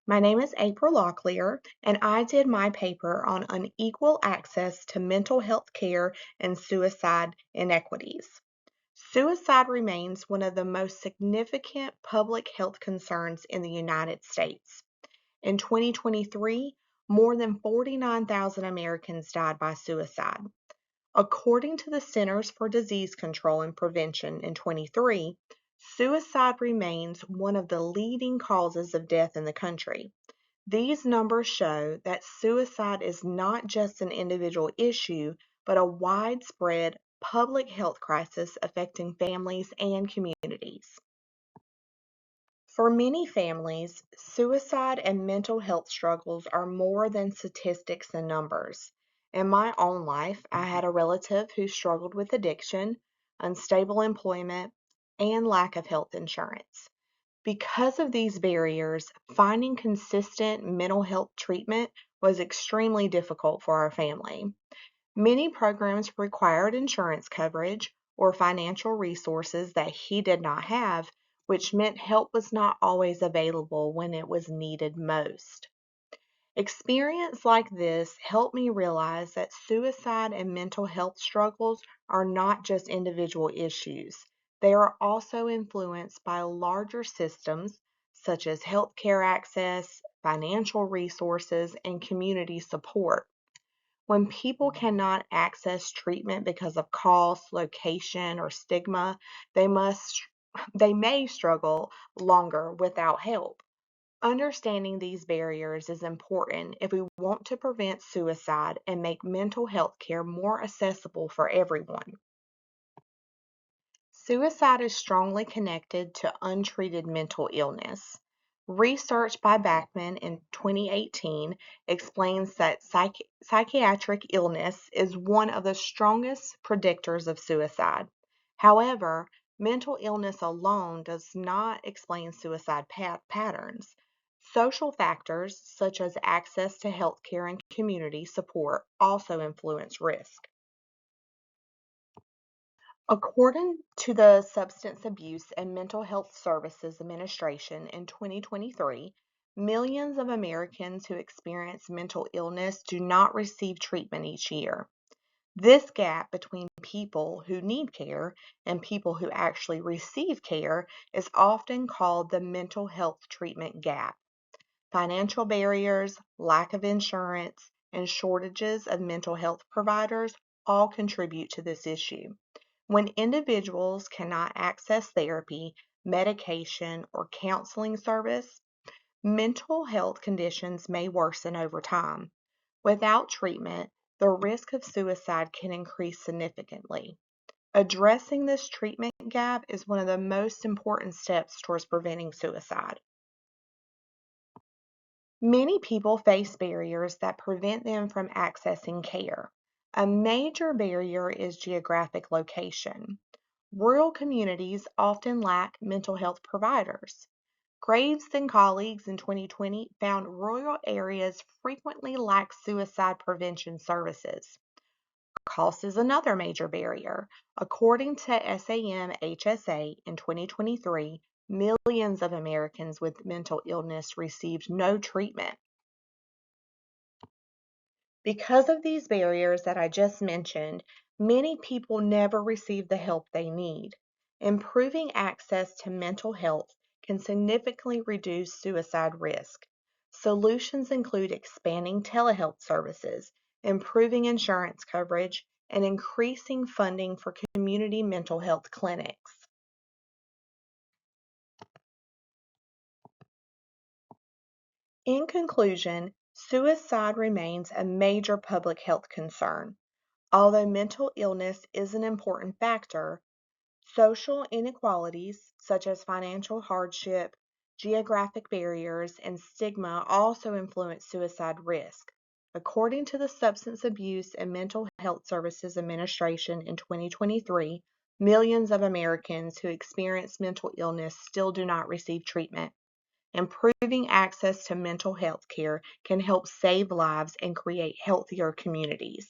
My name is April Locklear, and I did my paper on unequal access to mental health care and suicide inequities. Suicide remains one of the most significant public health concerns in the United States. In 2023, more than 49,000 Americans died by suicide. According to the Centers for Disease Control and Prevention in 23, suicide remains one of the leading causes of death in the country. These numbers show that suicide is not just an individual issue, but a widespread public health crisis affecting families and communities. For many families, suicide and mental health struggles are more than statistics and numbers. In my own life, I had a relative who struggled with addiction, unstable employment, and lack of health insurance. Because of these barriers, finding consistent mental health treatment was extremely difficult for our family. Many programs required insurance coverage or financial resources that he did not have, which meant help was not always available when it was needed most. Experience like this helped me realize that suicide and mental health struggles are not just individual issues. They are also influenced by larger systems such as healthcare access, financial resources, and community support. When people cannot access treatment because of cost, location, or stigma, they must they may struggle longer without help. Understanding these barriers is important if we want to prevent suicide and make mental health care more accessible for everyone. Suicide is strongly connected to untreated mental illness. Research by Bachman in 2018 explains that psychiatric illness is one of the strongest predictors of suicide. However, mental illness alone does not explain suicide patterns. Social factors such as access to healthcare and community support also influence risk. According to the Substance Abuse and Mental Health Services Administration in 2023, millions of Americans who experience mental illness do not receive treatment each year. This gap between people who need care and people who actually receive care is often called the mental health treatment gap. Financial barriers, lack of insurance, and shortages of mental health providers all contribute to this issue. When individuals cannot access therapy, medication, or counseling service, mental health conditions may worsen over time. Without treatment, the risk of suicide can increase significantly. Addressing this treatment gap is one of the most important steps towards preventing suicide. Many people face barriers that prevent them from accessing care. A major barrier is geographic location. Rural communities often lack mental health providers. Graves and colleagues in 2020 found rural areas frequently lack suicide prevention services. Cost is another major barrier. According to SAM HSA in 2023, millions of Americans with mental illness received no treatment. Because of these barriers that I just mentioned, many people never receive the help they need. Improving access to mental health can significantly reduce suicide risk. Solutions include expanding telehealth services, improving insurance coverage, and increasing funding for community mental health clinics. In conclusion, suicide remains a major public health concern. Although mental illness is an important factor, social inequalities such as financial hardship, geographic barriers, and stigma also influence suicide risk. According to the Substance Abuse and Mental Health Services Administration in 2023, millions of Americans who experience mental illness still do not receive treatment. Improving access to mental health care can help save lives and create healthier communities.